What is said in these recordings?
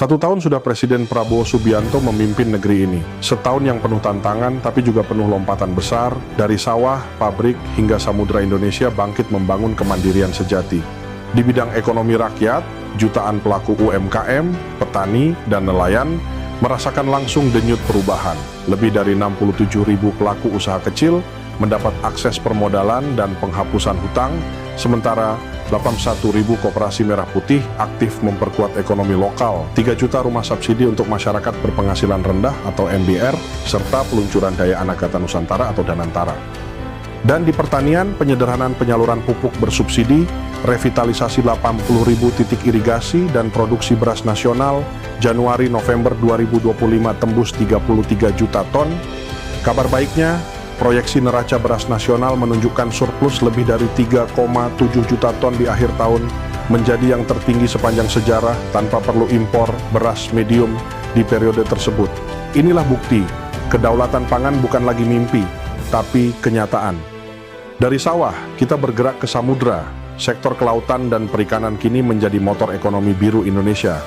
1 tahun sudah Presiden Prabowo Subianto memimpin negeri ini. Setahun yang penuh tantangan, tapi juga penuh lompatan besar. Dari sawah, pabrik, hingga samudera Indonesia bangkit membangun kemandirian sejati. Di bidang ekonomi rakyat, jutaan pelaku UMKM, petani, dan nelayan merasakan langsung denyut perubahan. Lebih dari 67.000 pelaku usaha kecil mendapat akses permodalan dan penghapusan hutang, sementara 81.000 koperasi merah putih aktif memperkuat ekonomi lokal, 3 juta rumah subsidi untuk masyarakat berpenghasilan rendah atau MBR, serta peluncuran Daya Anak Gata Nusantara atau Danantara. Dan di pertanian, penyederhanaan penyaluran pupuk bersubsidi, revitalisasi 80.000 titik irigasi, dan produksi beras nasional Januari-November 2025 tembus 33 juta ton. Kabar baiknya, proyeksi neraca beras nasional menunjukkan surplus lebih dari 3,7 juta ton di akhir tahun, menjadi yang tertinggi sepanjang sejarah tanpa perlu impor beras medium di periode tersebut. Inilah bukti, kedaulatan pangan bukan lagi mimpi, tapi kenyataan. Dari sawah, kita bergerak ke samudra. Sektor kelautan dan perikanan kini menjadi motor ekonomi biru Indonesia.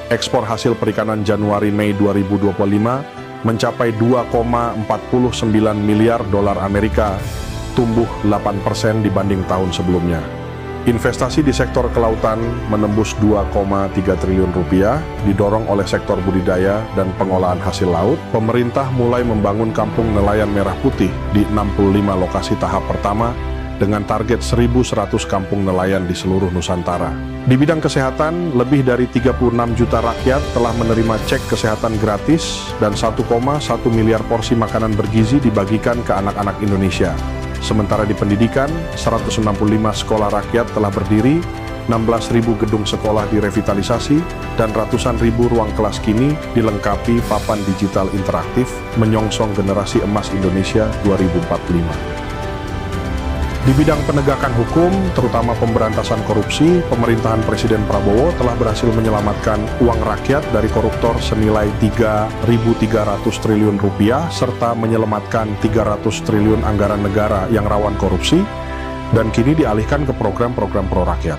Ekspor hasil perikanan Januari-Mei 2025 mencapai 2,49 miliar dolar Amerika, tumbuh 8% dibanding tahun sebelumnya. Investasi di sektor kelautan menembus 2,3 triliun rupiah, didorong oleh sektor budidaya dan pengolahan hasil laut. Pemerintah mulai membangun kampung nelayan merah putih di 65 lokasi tahap pertama, dengan target 1.100 kampung nelayan di seluruh Nusantara. Di bidang kesehatan, lebih dari 36 juta rakyat telah menerima cek kesehatan gratis dan 1,1 miliar porsi makanan bergizi dibagikan ke anak-anak Indonesia. Sementara di pendidikan, 165 sekolah rakyat telah berdiri, 16.000 gedung sekolah direvitalisasi, dan ratusan ribu ruang kelas kini dilengkapi papan digital interaktif menyongsong generasi emas Indonesia 2045. Di bidang penegakan hukum, terutama pemberantasan korupsi, pemerintahan Presiden Prabowo telah berhasil menyelamatkan uang rakyat dari koruptor senilai 3.300 triliun rupiah, serta menyelamatkan 300 triliun anggaran negara yang rawan korupsi, dan kini dialihkan ke program-program pro-rakyat.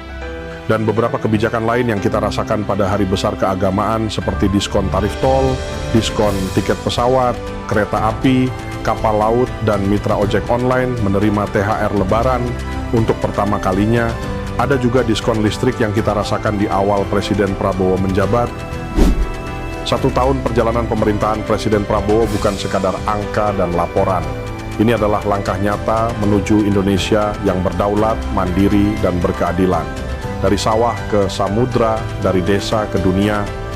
Dan beberapa kebijakan lain yang kita rasakan pada hari besar keagamaan seperti diskon tarif tol, diskon tiket pesawat, kereta api, kapal laut, dan mitra ojek online menerima THR Lebaran untuk pertama kalinya. Ada juga diskon listrik yang kita rasakan di awal Presiden Prabowo menjabat. 1 tahun perjalanan pemerintahan Presiden Prabowo bukan sekadar angka dan laporan. Ini adalah langkah nyata menuju Indonesia yang berdaulat, mandiri, dan berkeadilan. Dari sawah ke samudra, dari desa ke dunia,